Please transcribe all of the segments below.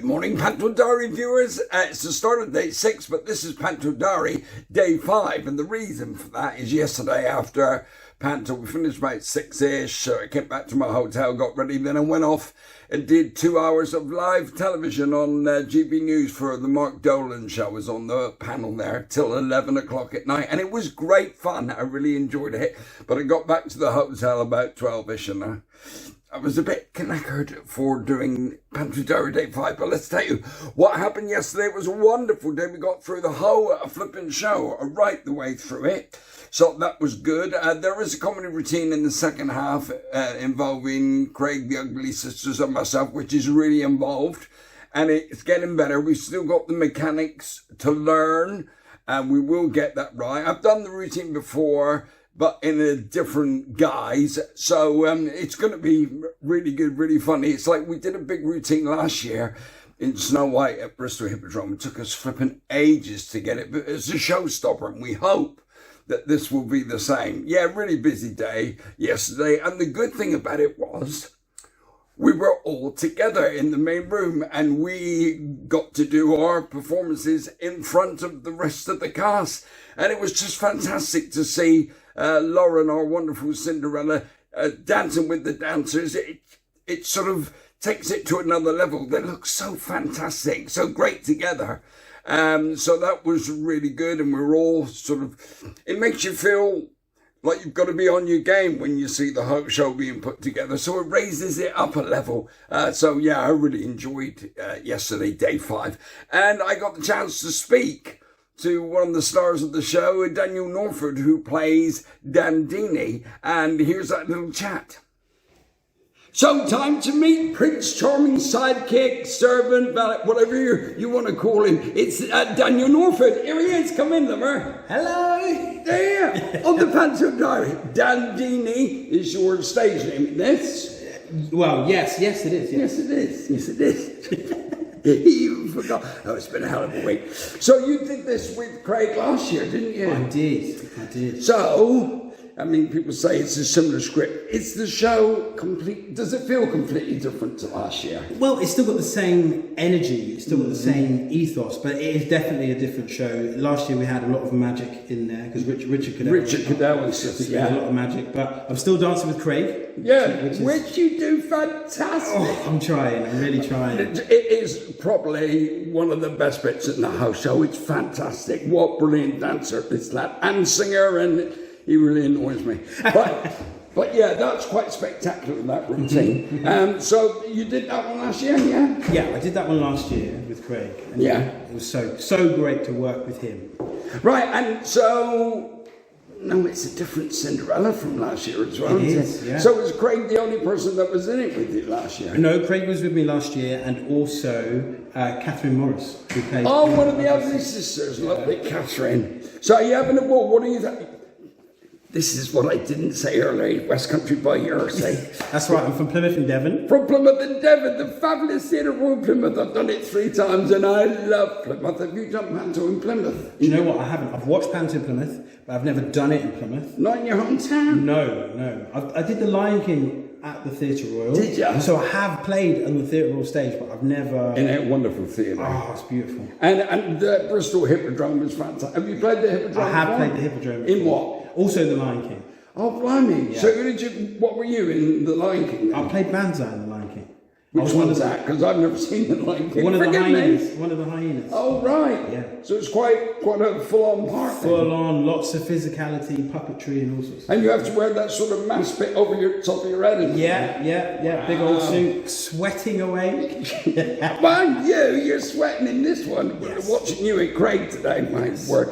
Good morning, Panto Diary viewers. It's the start of day 6, but this is Panto Diary day 5. And the reason for that is yesterday after Panto, we finished about 6ish. So I came back to my hotel, got ready. Then I went off and did 2 hours of live television on GB News for the Mark Dolan show. I was on the panel there till 11 o'clock at night. And it was great fun. I really enjoyed it. But I got back to the hotel about 12ish and I was a bit knackered for doing Panto Diary Day 5, but let's tell you what happened yesterday. It was a wonderful day. We got through the whole flipping show right the way through it, so that was good. There is a comedy routine in the second half involving Craig, the Ugly Sisters, and myself, which is really involved, and it's getting better. We've still got the mechanics to learn, and we will get that right. I've done the routine before, but in a different guise. So it's going to be really good, really funny. It's like we did a big routine last year in Snow White at Bristol Hippodome. It took us flipping ages to get it, but it's a showstopper, and we hope that this will be the same. Yeah, really busy day yesterday. And the good thing about it was we were all together in the main room and we got to do our performances in front of the rest of the cast. And it was just fantastic to see Lauren, our wonderful Cinderella, dancing with the dancers. It sort of takes it to another level. They look so fantastic, so great together. So that was really good. And we're all sort of, it makes you feel like you've got to be on your game when you see the whole show being put together. So it raises it up a level. So yeah, I really enjoyed yesterday, day 5. And I got the chance to speak to one of the stars of the show, Daniel Norford, who plays Dandini. And here's that little chat. So time to meet Prince Charming sidekick, servant, valet, whatever you want to call him. It's Daniel Norford. Here he is. Come in, lover. Hello. There. On the Panto Diary. Dandini is your stage name. This? Well, yes it is. Yes, it is. Yes, it is. You forgot. Oh, it's been a hell of a week. So you did this with Craig last year, didn't you? I did. So, I mean, people say it's a similar script. Is the show complete? Does it feel completely different to last year? Well, it's still got the same energy. It's still got the same ethos, but it is definitely a different show. Last year we had a lot of magic in there because Richard Cadell was a lot of magic. But I'm still dancing with Craig. Yeah, which you do fantastic. Oh, I'm trying. I'm really trying. It is probably one of the best bits in the whole show. It's fantastic. What brilliant dancer this lad and singer, and he really annoys me. But yeah, that's quite spectacular, that routine. So you did that one last year, yeah? Yeah, I did that one last year with Craig. And yeah. It was so great to work with him. Right, and so, no, it's a different Cinderella from last year as well. It is, yeah. So was Craig the only person that was in it with you last year? No, Craig was with me last year, and also Catherine Morris, who played... Oh, one of the Ugly Sisters, lovely Catherine. So you having a ball, what do you think? This is what I didn't say earlier, West Country Boy, you're saying. That's right, I'm from Plymouth in Devon. From Plymouth in Devon, the fabulous theatre room Plymouth. I've done it 3 times and I love Plymouth. Have you done Panto in Plymouth? Do you know what? I haven't. I've watched Panto in Plymouth, but I've never done it in Plymouth. Not in your hometown? No. I did the Lion King at the Theatre Royal. Did you? So I have played on the Theatre Royal stage, but I've never... In a wonderful theatre. Oh, it's beautiful. And the Bristol Hippodome was fantastic. Have you played the Hippodrome? I have played the Hippodrome. In what? Also the Lion King. Oh, blimey. Yeah. So what were you in the Lion King then? I played Banzai in the Lion King. Which one's that? Because I've never seen the Lion King. One of the hyenas. Oh, right. Yeah. So it's quite a full-on part. Full-on, lots of physicality, puppetry and all sorts. And you have to wear that sort of mask bit over your top of your head. Yeah. Big old suit, sweating away. Mind you're sweating in this one. Yes. We're watching you and Craig today, my word.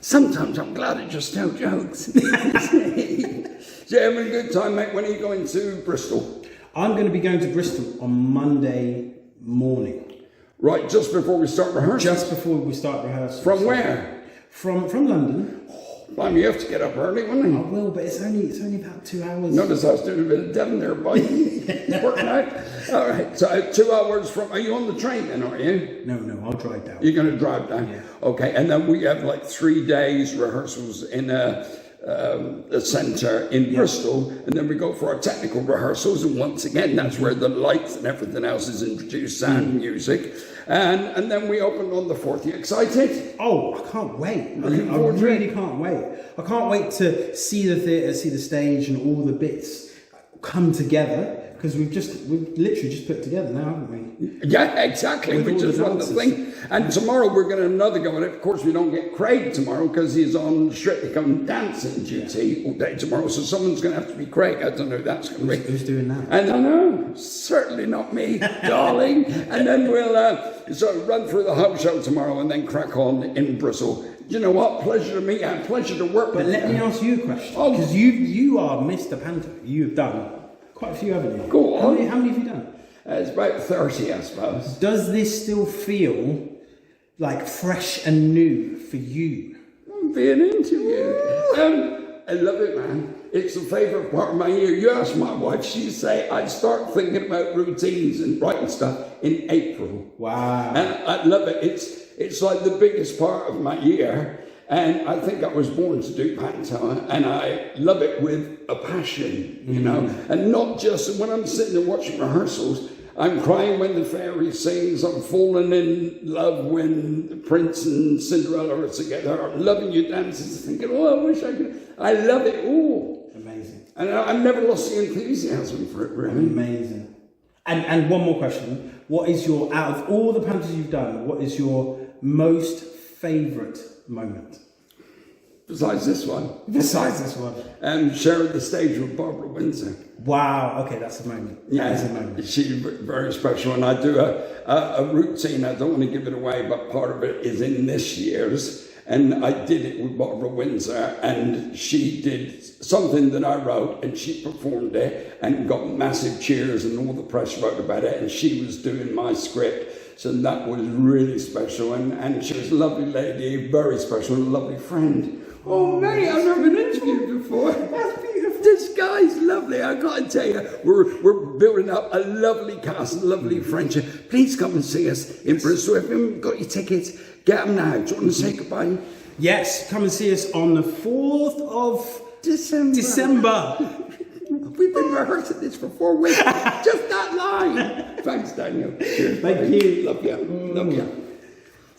Sometimes I'm glad I just tell jokes. So you're having a good time, mate. When are you going to Bristol? I'm going to be going to Bristol on Monday morning. Right, just before we start rehearsal? Just before we start rehearsal. From where? From London. Blimey, you have to get up early, won't you? I will, but it's only about 2 hours. Notice I was doing a bit of Devon there, boy. Working out. All right, so 2 hours from... Are you on the train then, are you? No, I'll drive down. You're going to drive down? Yeah. Okay, and then we have like 3 days rehearsals in centre in Bristol, and then we go for our technical rehearsals, and once again that's where the lights and everything else is introduced, sound, music, and then we open on the 4th. You excited? Oh, I can't wait. I really can't wait. I can't wait to see the theatre, see the stage and all the bits come together, because we've literally just put it together now, haven't we? Yeah, exactly. We just won the thing. And tomorrow we're going to another go at it. Of course, we don't get Craig tomorrow because he's on Strictly Come Dancing duty all day tomorrow. So someone's going to have to be Craig. I don't know who that's going to be. Who's doing that? And I know, certainly not me, darling. And then we'll sort of run through the hub show tomorrow and then crack on in Bristol. You know what? Pleasure to meet you and pleasure to work with you. But let me ask you a question. Because you are Mr. Panto. You've done quite a few, haven't you? Go on. How many have you done? It's about 30, I suppose. Does this still feel like fresh and new for you? Being interviewed. I love it, man. It's a favourite part of my year. You ask my wife, she'd say I start thinking about routines and writing stuff in April. Wow. And I love it. It's like the biggest part of my year. And I think I was born to do panto, and I love it with a passion, you know. And not just when I'm sitting there watching rehearsals, I'm crying when the fairy sings, I'm falling in love when the Prince and Cinderella are together, I'm loving your dances, thinking, oh, I wish I could. I love it all. Amazing. And I've never lost the enthusiasm for it, really. Amazing. And one more question. What is your, out of all the pantos you've done, what is your most favourite moment? Besides this one. Sharing the stage with Barbara Windsor. Wow, okay, that's a moment. Yeah, that is a moment. She's very special, and I do a routine. I don't want to give it away, but part of it is in this year's, and I did it with Barbara Windsor, and she did something that I wrote, and she performed it, and got massive cheers, and all the press wrote about it, and she was doing my script, so that was really special, and she was a lovely lady, very special, and a lovely friend. Oh, mate, I've never been interviewed before. That's beautiful. This guy's lovely. I got to tell you, we're building up a lovely cast, a lovely friendship. Please come and see us in Bristol. If you haven't got your tickets, get them now. Do you want to say goodbye? Yes, come and see us on the 4th of December. We've been rehearsing this for 4 weeks. Just that line. Thanks, Daniel. Cheers. Thank you. Love you. Love you.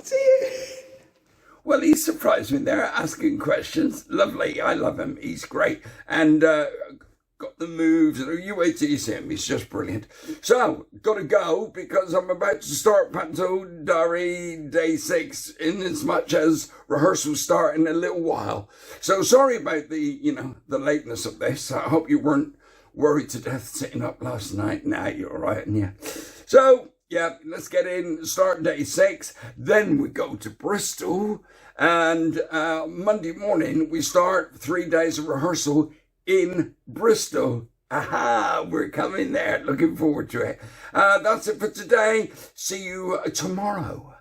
See you. Well, he surprised me there, asking questions. Lovely. I love him. He's great. And got the moves. You wait till you see him. He's just brilliant. So, got to go because I'm about to start Panto Diary Day 6 in as much as rehearsals start in a little while. So, sorry about the lateness of this. I hope you weren't worried to death sitting up last night. Nah, you're all right, yeah. So, yeah, let's get in, start day 6. Then we go to Bristol. And Monday morning, we start 3 days of rehearsal in Bristol. Aha, we're coming there. Looking forward to it. That's it for today. See you tomorrow.